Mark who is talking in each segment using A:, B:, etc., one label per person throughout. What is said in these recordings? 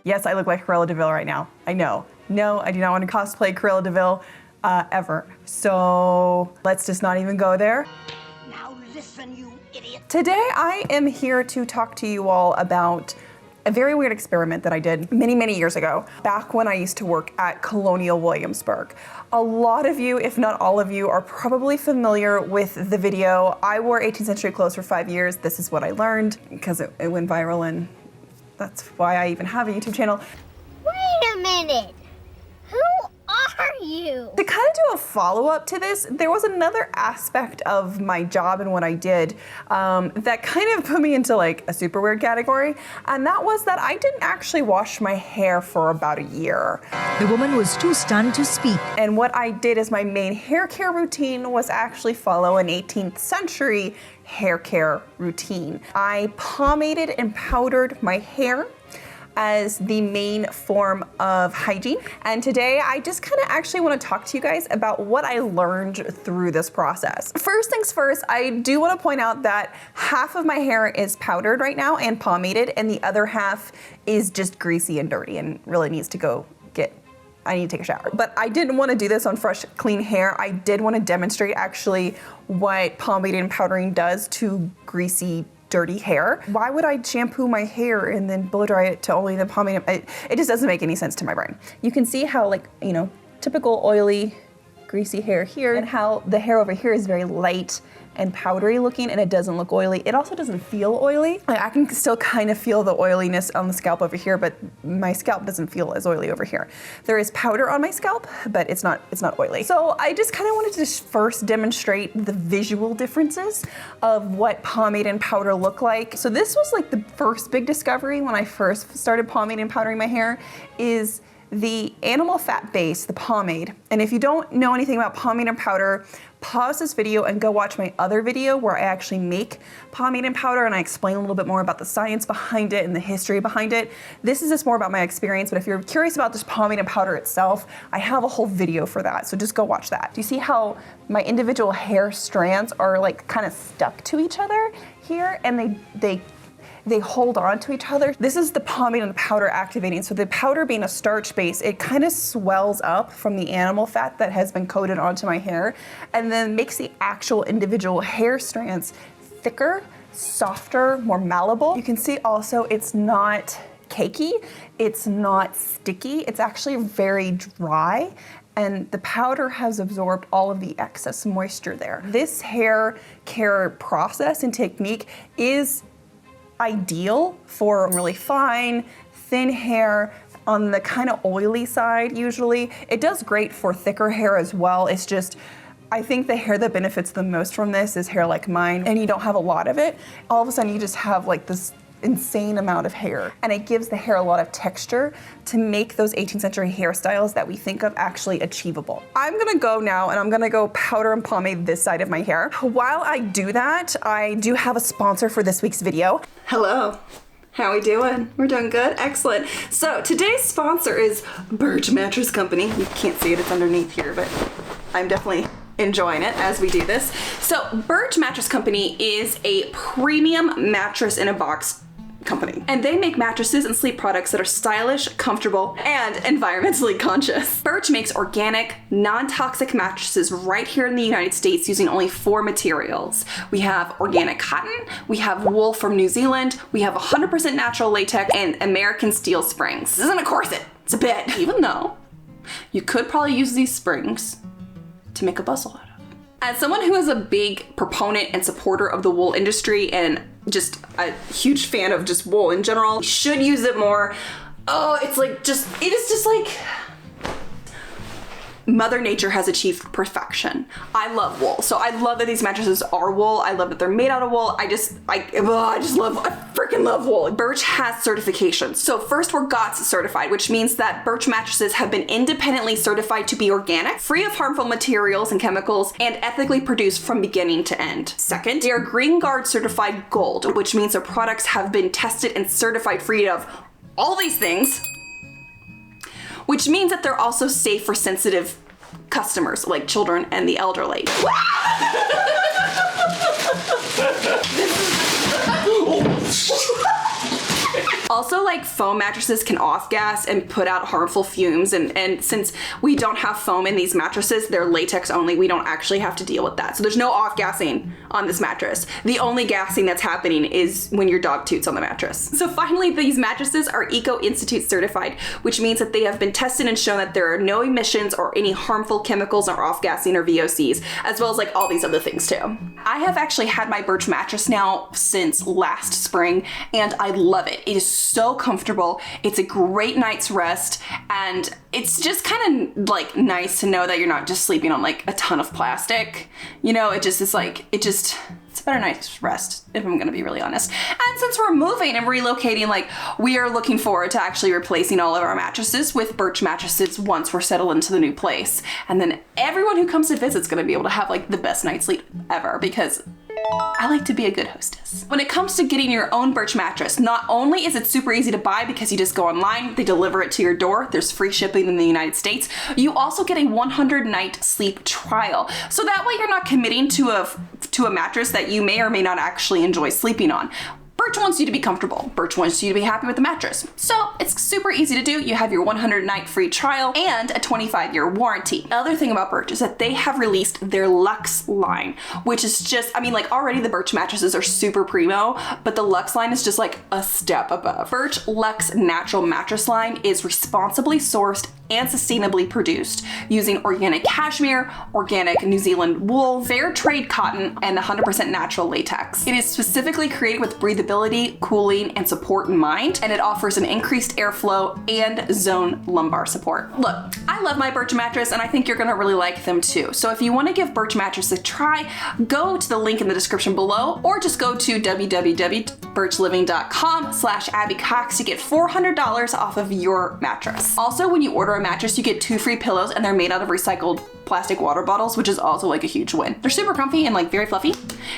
A: Yes, I look like Cruella de Vil right now. I know. No, I do not want to cosplay Cruella de Vil ever. So let's just not even go there.
B: Now listen, you idiot.
A: Today I am here to talk to you all about a very weird experiment that I did many, many years ago, back when I used to work at Colonial Williamsburg. A lot of you, if not all of you, are probably familiar with the video, I wore 18th century clothes for 5 years. This is what I learned, because it went viral, and that's why I even have a YouTube channel.
C: Wait a minute. Who are you?
A: To kind of do a follow-up to this, there was another aspect of my job and what I did that kind of put me into like a super weird category, and that was that I didn't actually wash my hair for about a year.
D: The woman was too stunned to speak.
A: And what I did as my main hair care routine was actually follow an 18th century hair care routine. I pomaded and powdered my hair as the main form of hygiene. And today I just kind of actually want to talk to you guys about what I learned through this process. First things first, I do want to point out that half of my hair is powdered right now and pomaded, and the other half is just greasy and dirty and really needs to go I need to take a shower. But I didn't want to do this on fresh, clean hair. I did want to demonstrate actually what pomading and powdering does to greasy, dirty hair. Why would I shampoo my hair and then blow dry it to only the pomade? It just doesn't make any sense to my brain. You can see how, like, you know, typical oily, greasy hair here, and how the hair over here is very light and powdery looking, and it doesn't look oily. It also doesn't feel oily. I can still kind of feel the oiliness on the scalp over here, but my scalp doesn't feel as oily over here. There is powder on my scalp, but it's not oily. So I just kind of wanted to first demonstrate the visual differences of what pomade and powder look like. So this was like the first big discovery when I first started pomading and powdering my hair, is the animal fat base, the pomade. And if you don't know anything about pomade and powder, pause this video and go watch my other video where I actually make pomade and powder and I explain a little bit more about the science behind it and the history behind it. This is just more about my experience, but if you're curious about just pomade and powder itself, I have a whole video for that, so just go watch that. Do you see how my individual hair strands are like kind of stuck to each other here, and they hold on to each other? This is the pomade and the powder activating. So the powder being a starch base, it kind of swells up from the animal fat that has been coated onto my hair, and then makes the actual individual hair strands thicker, softer, more malleable. You can see also it's not cakey, it's not sticky, it's actually very dry, and the powder has absorbed all of the excess moisture there. This hair care process and technique is ideal for really fine, thin hair, on the kind of oily side usually. It does great for thicker hair as well. It's just, I think the hair that benefits the most from this is hair like mine, and you don't have a lot of it. All of a sudden you just have like this insane amount of hair, and it gives the hair a lot of texture to make those 18th century hairstyles that we think of actually achievable. I'm gonna go now and I'm gonna go powder and pomade this side of my hair. While I do that, I do have a sponsor for this week's video. Hello. How we doing? We're doing good? Excellent. So today's sponsor is Birch Mattress Company. You can't see it, it's underneath here, but I'm definitely enjoying it as we do this. So Birch Mattress Company is a premium mattress in a box company, and they make mattresses and sleep products that are stylish, comfortable, and environmentally conscious. Birch makes organic, non-toxic mattresses right here in the United States using only 4 materials. We have organic cotton, we have wool from New Zealand, we have 100% natural latex, and American steel springs. This isn't a corset, it's a bed, even though you could probably use these springs to make a bustle out of. As someone who is a big proponent and supporter of the wool industry and just a huge fan of just wool in general, you should use it more. Oh, it is just like Mother Nature has achieved perfection. I love wool. So I love that these mattresses are wool. I love that they're made out of wool. I freaking love wool. Birch has certifications. So first, we're GOTS certified, which means that Birch mattresses have been independently certified to be organic, free of harmful materials and chemicals, and ethically produced from beginning to end. Second, they are Green Guard certified gold, which means their products have been tested and certified free of all these things, which means that they're also safe for sensitive customers like children and the elderly. Also, like, foam mattresses can off-gas and put out harmful fumes, and since we don't have foam in these mattresses, they're latex only, we don't actually have to deal with that. So there's no off-gassing on this mattress. The only gassing that's happening is when your dog toots on the mattress. So finally, these mattresses are Eco Institute certified, which means that they have been tested and shown that there are no emissions or any harmful chemicals or off-gassing or VOCs, as well as like all these other things too. I have actually had my Birch mattress now since last spring, and I love it. It is so comfortable. It's a great night's rest, and it's just kind of like nice to know that you're not just sleeping on like a ton of plastic. You know, it just is like, it's a better night's rest, if I'm gonna be really honest. And since we're moving and relocating, like, we are looking forward to actually replacing all of our mattresses with Birch mattresses once we're settled into the new place. And then everyone who comes to visit is gonna be able to have like the best night's sleep ever, because I like to be a good hostess. When it comes to getting your own Birch mattress, not only is it super easy to buy because you just go online, they deliver it to your door, there's free shipping in the United States, you also get a 100-night sleep trial. So that way you're not committing to a mattress that you may or may not actually enjoy sleeping on. Birch wants you to be comfortable. Birch wants you to be happy with the mattress. So it's super easy to do. You have your 100-night free trial and a 25-year warranty. The other thing about Birch is that they have released their Luxe line, which is just, I mean, like, already the Birch mattresses are super primo, but the Luxe line is just like a step above. Birch Luxe Natural Mattress line is responsibly sourced and sustainably produced using organic cashmere, organic New Zealand wool, fair trade cotton, and 100% natural latex. It is specifically created with breathability, cooling, and support in mind, and it offers an increased airflow and zone lumbar support. Look, I love my Birch mattress, and I think you're gonna really like them too. So if you wanna give Birch mattress a try, go to the link in the description below, or just go to www.birchliving.com/AbbyCox to get $400 off of your mattress. Also, when you order a mattress, you get 2 free pillows, and they're made out of recycled plastic water bottles, which is also like a huge win. They're super comfy and like very fluffy,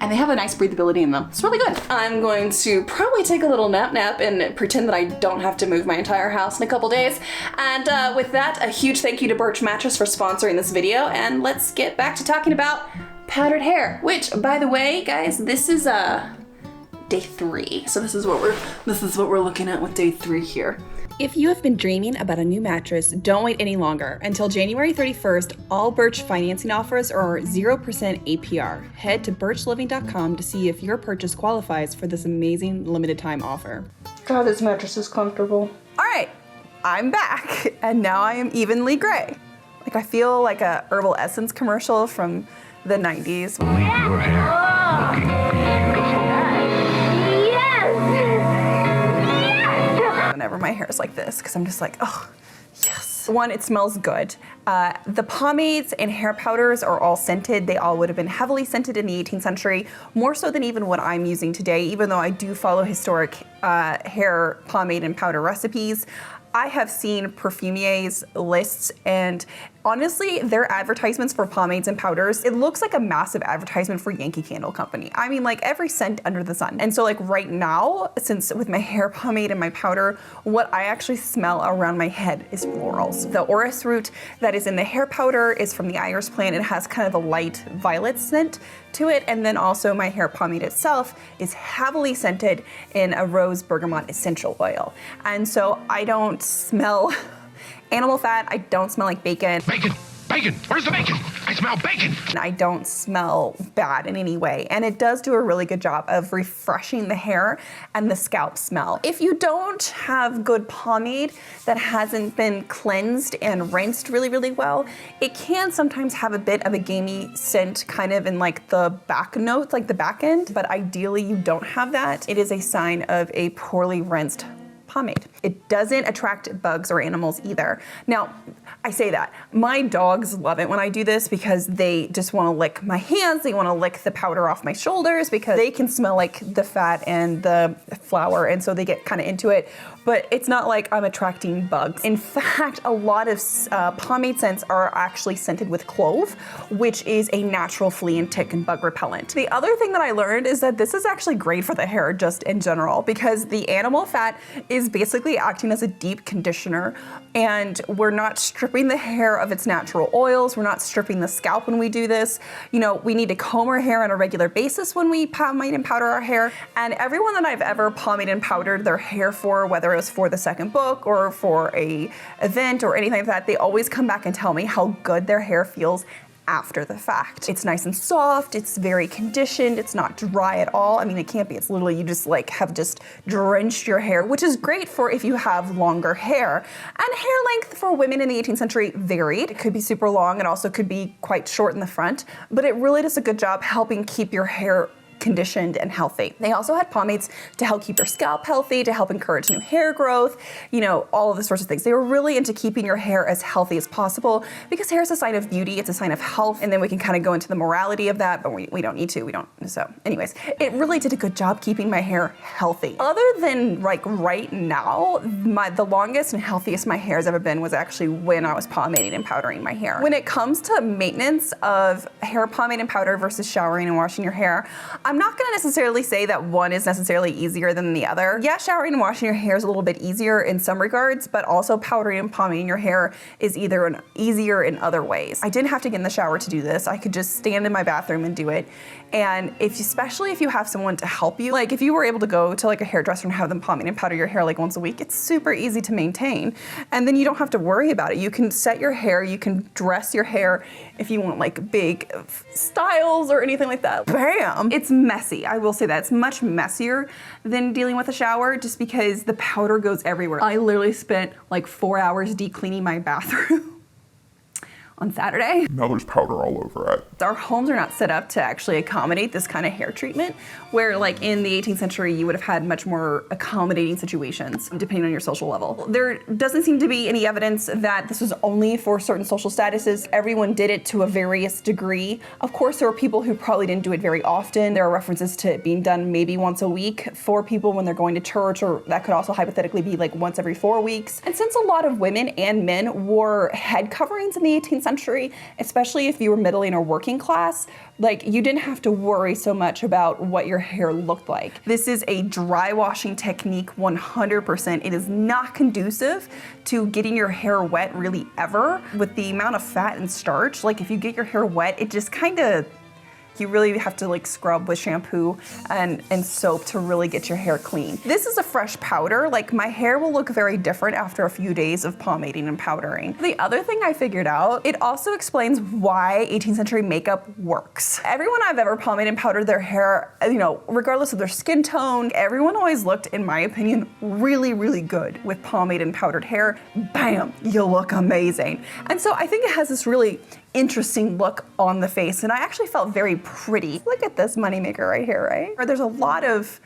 A: and they have a nice breathability in them. It's really good. I'm going to probably take a little nap and pretend that I don't have to move my entire house in a couple days. And with that, a huge thank you to Birch Mattress for sponsoring this video, and let's get back to talking about powdered hair, which, by the way, guys, this is day 3. So this is what we're looking at with day 3 here. If you have been dreaming about a new mattress, don't wait any longer. Until January 31st, all Birch financing offers are 0% APR. Head to birchliving.com to see if your purchase qualifies for this amazing limited time offer. God, this mattress is comfortable. All right, I'm back, and now I am evenly gray. Like, I feel like a herbal essence commercial from the 90s.
E: Leave your hair looking beautiful.
A: Whenever my hair is like this, because I'm just like, oh, yes. One, it smells good. The pomades and hair powders are all scented. They all would have been heavily scented in the 18th century, more so than even what I'm using today, even though I do follow historic hair pomade and powder recipes. I have seen perfumiers lists, and honestly, their advertisements for pomades and powders, it looks like a massive advertisement for Yankee Candle Company. I mean, like, every scent under the sun. And so, like, right now, since with my hair pomade and my powder, what I actually smell around my head is florals. The orris root that is in the hair powder is from the iris plant. It has kind of a light violet scent to it. And then also my hair pomade itself is heavily scented in a rose bergamot essential oil. And so I don't smell animal fat. I don't smell like bacon.
E: Bacon! Bacon! Where's the bacon? I smell bacon!
A: I don't smell bad in any way. And it does do a really good job of refreshing the hair and the scalp smell. If you don't have good pomade that hasn't been cleansed and rinsed really, really well, it can sometimes have a bit of a gamey scent kind of in like the back notes, like the back end. But ideally you don't have that. It is a sign of a poorly rinsed pomade. It doesn't attract bugs or animals either. Now, I say that. My dogs love it when I do this because they just want to lick my hands. They want to lick the powder off my shoulders because they can smell like the fat and the flour, and so they get kind of into it. But it's not like I'm attracting bugs. In fact, a lot of pomade scents are actually scented with clove, which is a natural flea and tick and bug repellent. The other thing that I learned is that this is actually great for the hair just in general because the animal fat is is basically acting as a deep conditioner, and we're not stripping the hair of its natural oils. We're not stripping the scalp when we do this. You know, we need to comb our hair on a regular basis when we pomade and powder our hair. And everyone that I've ever pomaded and powdered their hair for, whether it was for the second book or for a event or anything like that, they always come back and tell me how good their hair feels after the fact. It's nice and soft, it's very conditioned, it's not dry at all. I mean, it can't be, it's literally you just like have just drenched your hair, which is great for if you have longer hair. And hair length for women in the 18th century varied. It could be super long, it also could be quite short in the front, but it really does a good job helping keep your hair conditioned and healthy. They also had pomades to help keep your scalp healthy, to help encourage new hair growth, you know, all of the sorts of things. They were really into keeping your hair as healthy as possible because hair is a sign of beauty, it's a sign of health, and then we can kind of go into the morality of that, but we don't need to, so anyways, it really did a good job keeping my hair healthy. Other than like right now, the longest and healthiest my hair has ever been was actually when I was pomading and powdering my hair. When it comes to maintenance of hair pomade and powder versus showering and washing your hair, I'm not gonna necessarily say that one is necessarily easier than the other. Yeah, showering and washing your hair is a little bit easier in some regards, but also powdering and pomading your hair is easier in other ways. I didn't have to get in the shower to do this. I could just stand in my bathroom and do it. And especially if you have someone to help you, like if you were able to go to like a hairdresser and have them pomade and powder your hair like once a week, it's super easy to maintain. And then you don't have to worry about it. You can set your hair, you can dress your hair if you want like big styles or anything like that. Bam! It's messy, I will say that. It's much messier than dealing with a shower just because the powder goes everywhere. I literally spent like 4 hours de-cleaning my bathroom on Saturday.
F: Now there's powder all over it.
A: Our homes are not set up to actually accommodate this kind of hair treatment, where like in the 18th century, you would have had much more accommodating situations depending on your social level. There doesn't seem to be any evidence that this was only for certain social statuses. Everyone did it to a various degree. Of course, there were people who probably didn't do it very often. There are references to it being done maybe once a week for people when they're going to church, or that could also hypothetically be like once every 4 weeks. And since a lot of women and men wore head coverings in the 18th century, especially if you were middling or working class, like you didn't have to worry so much about what your hair looked like. This is a dry washing technique 100%. It is not conducive to getting your hair wet really ever. With the amount of fat and starch, like if you get your hair wet, it just kind of, you really have to like scrub with shampoo and soap to really get your hair clean. This is a fresh powder. Like my hair will look very different after a few days of pomading and powdering. The other thing I figured out, it also explains why 18th century makeup works. Everyone I've ever pomaded and powdered their hair, you know, regardless of their skin tone, everyone always looked, in my opinion, really, really good with pomade and powdered hair. Bam, you look amazing. And so I think it has this really interesting look on the face, and I actually felt very pretty. Look at this moneymaker right here, right? There's a lot of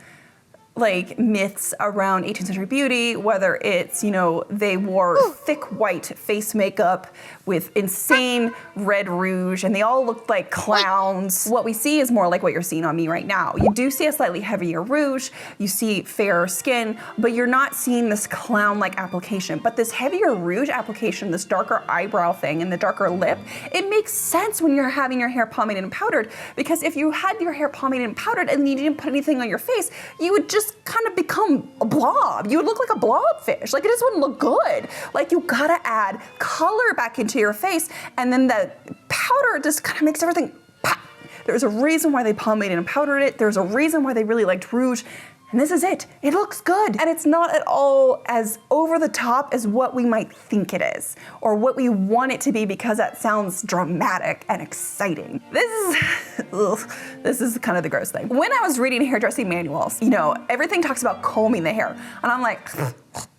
A: like myths around 18th century beauty, whether it's, you know, they wore thick white face makeup with insane red rouge and they all looked like clowns. What we see is more like what you're seeing on me right now. You do see a slightly heavier rouge, you see fairer skin, but you're not seeing this clown-like application. But this heavier rouge application, this darker eyebrow thing and the darker lip, it makes sense when you're having your hair pomaded and powdered, because if you had your hair pomaded and powdered and you didn't put anything on your face, you would just kind of become a blob. You would look like a blobfish. Like it just wouldn't look good. Like you gotta add color back into your face, and then the powder just kind of makes everything pop. There's a reason why they pomaded and powdered it. There's a reason why they really liked rouge. And this is it. It looks good. And it's not at all as over the top as what we might think it is, or what we want it to be, because that sounds dramatic and exciting. This is kind of the gross thing. When I was reading hairdressing manuals, you know, everything talks about combing the hair. And I'm like,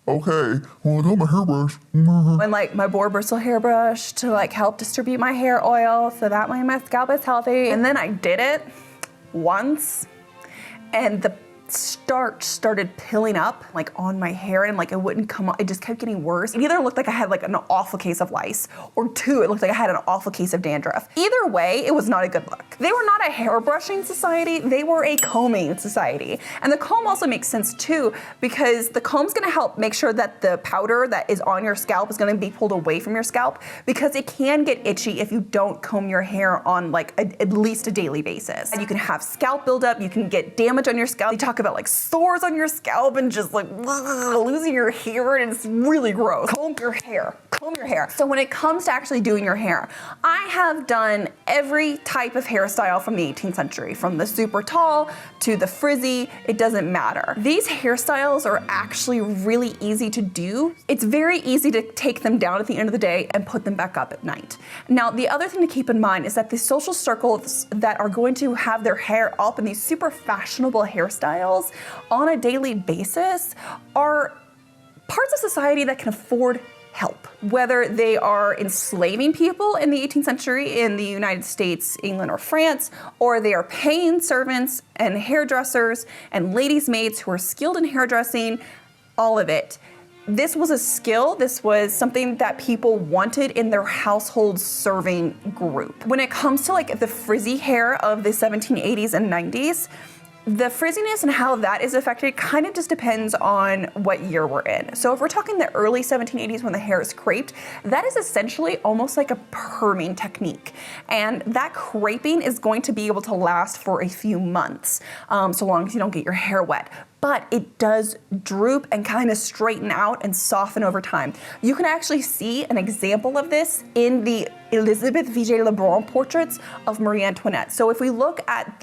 F: okay, well, I got my hairbrush.
A: And like my boar bristle hairbrush to like help distribute my hair oil so that way my scalp is healthy. And then I did it once, and the starch started pilling up like on my hair, and like it wouldn't come off. It just kept getting worse. It either looked like I had like an awful case of lice, or two, it looked like I had an awful case of dandruff. Either way, it was not a good look. They were not a hair brushing society, they were a combing society. And the comb also makes sense too, because the comb's gonna help make sure that the powder that is on your scalp is gonna be pulled away from your scalp, because it can get itchy if you don't comb your hair on like at least a daily basis. And you can have scalp buildup, you can get damage on your scalp. They talk talk about like sores on your scalp and just like losing your hair, and it's really gross. Comb your hair. Comb your hair. So when it comes to actually doing your hair, I have done every type of hairstyle from the 18th century, from the super tall to the frizzy, it doesn't matter. These hairstyles are actually really easy to do. It's very easy to take them down at the end of the day and put them back up at night. Now, the other thing to keep in mind is that the social circles that are going to have their hair up in these super fashionable hairstyles on a daily basis are parts of society that can afford help. Whether they are enslaving people in the 18th century in the United States, England, or France, or they are paying servants and hairdressers and ladies' maids who are skilled in hairdressing, all of it. This was a skill, this was something that people wanted in their household serving group. When it comes to like the frizzy hair of the 1780s and 90s, the frizziness and how that is affected kind of just depends on what year we're in. So if we're talking the early 1780s when the hair is creped, that is essentially almost like a perming technique. And that creping is going to be able to last for a few months, so long as you don't get your hair wet. But it does droop and kind of straighten out and soften over time. You can actually see an example of this in the Elizabeth Vigée-Lebrun portraits of Marie Antoinette. So if we look at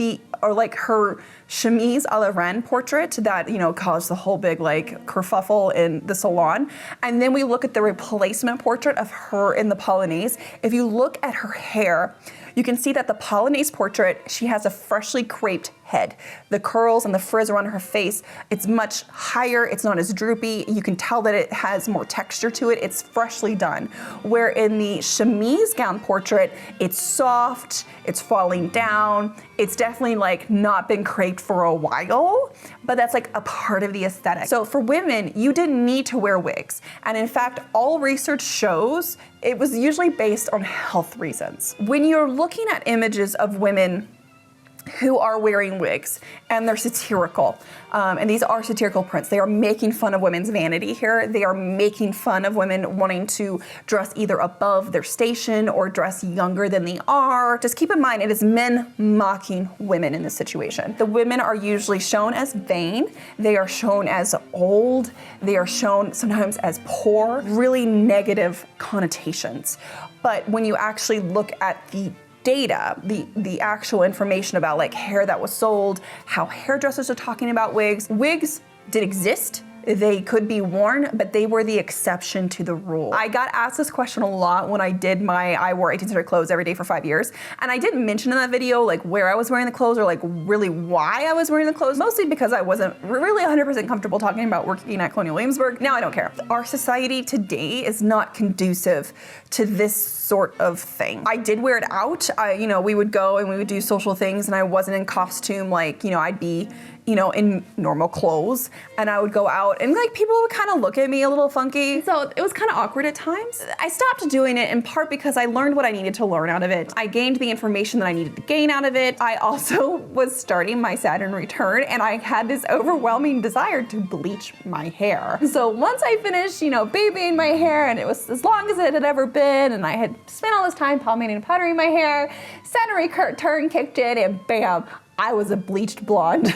A: her chemise à la reine portrait that, caused the whole big kerfuffle in the salon, and then we look at the replacement portrait of her in the Polonaise, if you look at her hair, you can see that the Polonaise portrait, she has a freshly creped head. The curls and the frizz around her face, it's much higher, it's not as droopy. You can tell that it has more texture to it, it's freshly done. Where in the chemise gown portrait, it's soft, it's falling down, it's definitely not been creped for a while, but that's a part of the aesthetic. So for women, you didn't need to wear wigs. And in fact, all research shows it was usually based on health reasons. When you're looking at images of women who are wearing wigs, and they're satirical. And these are satirical prints. They are making fun of women's vanity here. They are making fun of women wanting to dress either above their station or dress younger than they are. Just keep in mind, it is men mocking women in this situation. The women are usually shown as vain. They are shown as old. They are shown sometimes as poor, really negative connotations. But when you actually look at the data, the actual information about hair that was sold, how hairdressers are talking about wigs. Wigs did exist. They could be worn, but they were the exception to the rule. I got asked this question a lot when I wore 18th century clothes every day for 5 years. And I didn't mention in that video where I was wearing the clothes or really why I was wearing the clothes, mostly because I wasn't really 100% comfortable talking about working at Colonial Williamsburg. Now I don't care. Our society today is not conducive to this sort of thing. I did wear it out. We would go and we would do social things and I wasn't in costume I'd be in normal clothes, and I would go out and people would kind of look at me a little funky. So it was kind of awkward at times. I stopped doing it in part because I learned what I needed to learn out of it. I gained the information that I needed to gain out of it. I also was starting my Saturn return, and I had this overwhelming desire to bleach my hair. So once I finished, babying my hair, and it was as long as it had ever been, and I had spent all this time pomading and powdering my hair, Saturn return kicked in, and bam, I was a bleached blonde.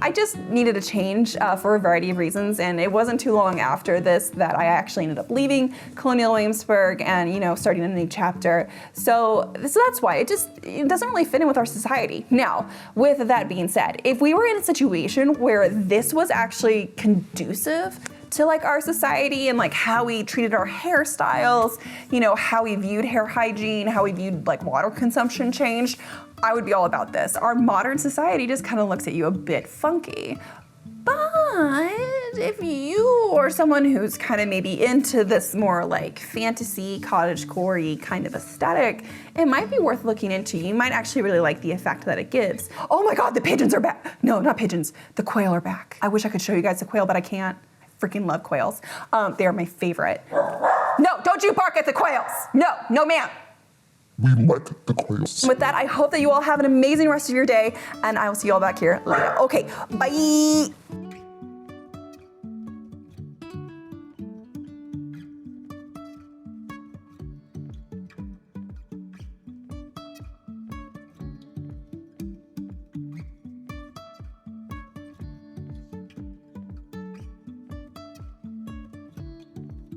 A: I just needed a change for a variety of reasons, and it wasn't too long after this that I actually ended up leaving Colonial Williamsburg and starting a new chapter. So that's why it doesn't really fit in with our society. Now, with that being said, if we were in a situation where this was actually conducive to our society and how we treated our hairstyles, how we viewed hair hygiene, how we viewed water consumption changed, I would be all about this. Our modern society just kind of looks at you a bit funky. But if you are someone who's kind of maybe into this more fantasy, cottagecore-y kind of aesthetic, it might be worth looking into. You might actually really like the effect that it gives. Oh my God, the pigeons are back. No, not pigeons. The quail are back. I wish I could show you guys the quail, but I can't. Freaking love quails. They are my favorite. No, don't you bark at the quails. No ma'am.
F: We like the quails.
A: With that, I hope that you all have an amazing rest of your day, and I will see you all back here later. Okay, bye.